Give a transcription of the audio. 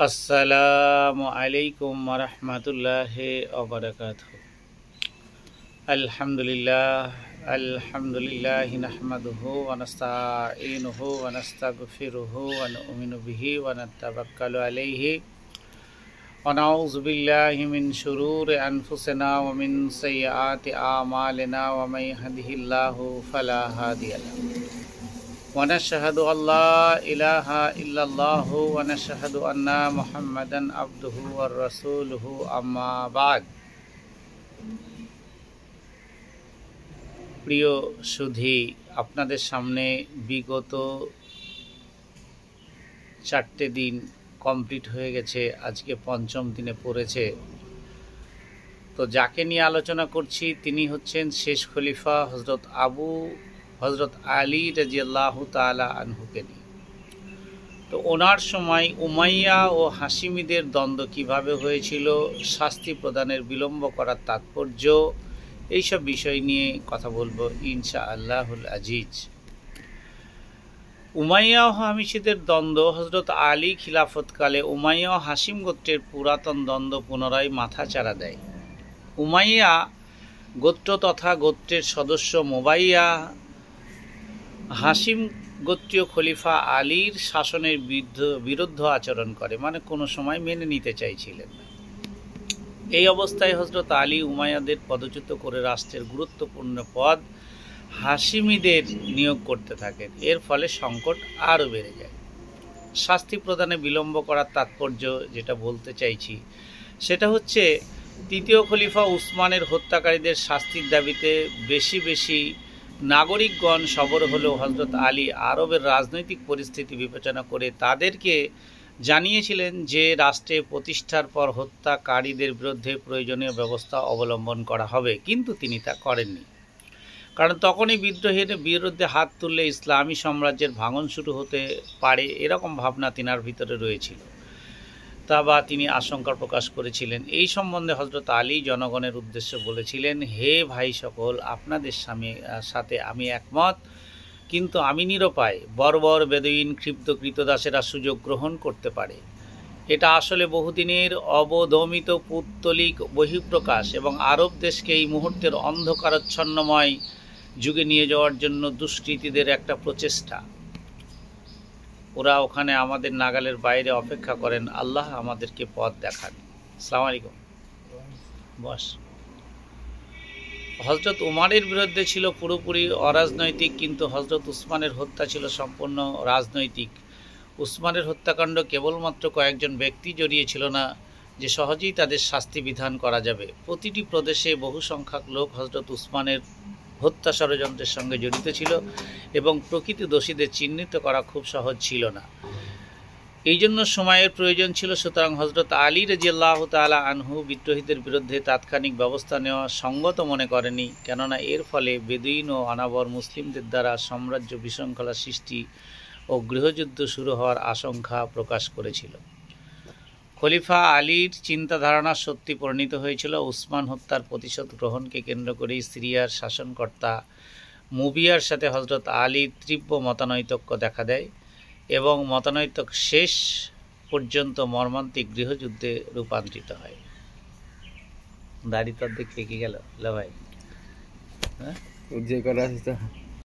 আসসালামু আলাইকুম ওয়া রাহমাতুল্লাহি ওয়া বারাকাতুহু। আলহামদুলিল্লাহি নাহমাদুহু ওয়া নাস্তাঈনুহু ওয়া নাস্তাগফিরুহু ওয়া নু'মিনু বিহি ওয়া নাতাওয়াক্কালু আলাইহি ওয়া নাউযু বিল্লাহি মিন শুরুরি আনফুসিনা ওয়া মিন সাইয়্যাতি আমালিনা ওয়া মান ইয়াহদিহিল্লাহু ফালা হাদিয়া লাহু ওয়া নাশহাদু আল্লা ইলাহা ইল্লাল্লাহু ওয়া নাশহাদু আন্না মুহাম্মাদান আবদুহু ওয়া রাসূলুহু আম্মা বা'দ। প্রিয় সুধী, আপনাদের সামনে বিগত 4টে দিন কমপ্লিট হয়ে গেছে, আজকে পঞ্চম দিনে পড়েছে। তো যাকে নিয়ে আলোচনা করছি তিনি হচ্ছেন শেষ খলিফা হজরত আলী রাদিয়াল্লাহু তাআলা আনহুকে নিয়ে। তো ওনার সময় উমাইয়া ও হাশিমিদের দ্বন্দ্ব কিভাবে হয়েছিল, শাস্তি প্রদানের বিলম্ব করার তাৎপর্য, এইসব বিষয় নিয়ে কথা বলবো ইনশাআল্লাহুল আজিজ। উমাইয়া ও হাশিমিদের দ্বন্দ্ব হজরত আলী খিলাফতকালে উমাইয়া ও হাশিম গোত্রের পুরাতন দ্বন্দ্ব পুনরায় মাথাচাড়া দেয়। উমাইয়া গোত্র তথা গোত্রের সদস্য মুবাইয়া হাশিম গোত্রীয় খলিফা আলীর শাসনের বিরুদ্ধ আচরণ করে, মানে কোনো সময় মেনে নিতে চাইছিলেন না। এই অবস্থায় হজরত আলী উমাইয়াদের পদচ্যুত করে রাষ্ট্রের গুরুত্বপূর্ণ পদ হাশিমিদের নিয়োগ করতে থাকেন। এর ফলে সংকট আরও বেড়ে যায়। শাস্তি প্রদানে বিলম্ব করার তাৎপর্য যেটা বলতে চাইছি সেটা হচ্ছে, তৃতীয় খলিফা উসমানের হত্যাকারীদের শাস্তির দাবিতে বেশি নাগরিকগণ সবর হলেও হজরত আলী আরবের রাজনৈতিক পরিস্থিতি বিবেচনা করে তাদেরকে জানিয়েছিলেন যে রাষ্ট্রে প্রতিষ্ঠার পর হত্যাকারীদের বিরুদ্ধে প্রয়োজনীয় ব্যবস্থা অবলম্বন করা হবে, কিন্তু তিনি তা করেননি। কারণ তখনই বিদ্রোহের বিরুদ্ধে হাত তুললে ইসলামী সাম্রাজ্যের ভাঙন শুরু হতে পারে, এরকম ভাবনা তিনার ভিতরে রয়েছিল, তিনি আশঙ্কা প্রকাশ করেছিলেন। এই সম্বন্ধে হজরত আলী জনগণের উদ্দেশ্যে বলেছিলেন, হে ভাই সকল, আপনাদের সাথে আমি একমত, কিন্তু আমি নিরুপায়। বর্বর বেদুইন ক্ষিপ্ত কৃতদাসেরা সুযোগ গ্রহণ করতে পারে। এটা আসলে বহুদিনের অবদমিত পুত্তলিক বহিঃপ্রকাশ এবং আরব দেশকে এই মুহূর্তের অন্ধকারাচ্ছন্নময় যুগে নিয়ে যাওয়ার জন্য দুষ্কৃতীদের একটা প্রচেষ্টা। ওরা ওখানে আমাদের নাগালের বাইরে অপেক্ষা করেন, আল্লাহ আমাদেরকে পথ দেখান। আসসালামু আলাইকুম। বস। হজরত উমারের বিরুদ্ধে ছিল পুরোপুরি অরাজনৈতিক, কিন্তু হজরত উসমানের হত্যা ছিল সম্পূর্ণ রাজনৈতিক। উসমানের হত্যাকাণ্ড কেবলমাত্র কয়েকজন ব্যক্তি জড়িয়ে ছিল না যে সহজেই তাদের শাস্তি বিধান করা যাবে। প্রতিটি প্রদেশে বহু সংখ্যক লোক হজরত উসমানের হত্যা ষড়যন্ত্রের সঙ্গে জড়িত ছিল এবং প্রকৃত দোষীদের চিহ্নিত করা খুব সহজ ছিল না। এই জন্য সময়ের প্রয়োজন ছিল। সুতরাং হজরত আলী রাদিয়াল্লাহু তাআলা আনহু বিদ্রোহীদের বিরুদ্ধে তাৎক্ষণিক ব্যবস্থা নেওয়া সঙ্গত মনে করেনি, কেননা এর ফলে বেদুইন ও অনাবর মুসলিমদের দ্বারা সাম্রাজ্য বিশৃঙ্খলা সৃষ্টি ও গৃহযুদ্ধ শুরু হওয়ার আশঙ্কা প্রকাশ করেছিল। খলিফা আলীর চিন্তাধারণা সত্যি পরিণত হয়েছিল। উসমান হত্যার প্রতিশোধ গ্রহণকে কেন্দ্র করে সিরিয়ার শাসনকর্তা মুবিয়ার সাথে হজরত আলীর তীব্র মতানৈক্য দেখা দেয় এবং মতানৈক্য শেষ পর্যন্ত মর্মান্তিক গৃহযুদ্ধে রূপান্তরিত হয়। দাড়ি তোর দিক থেকে গেল ভাই, হ্যাঁ?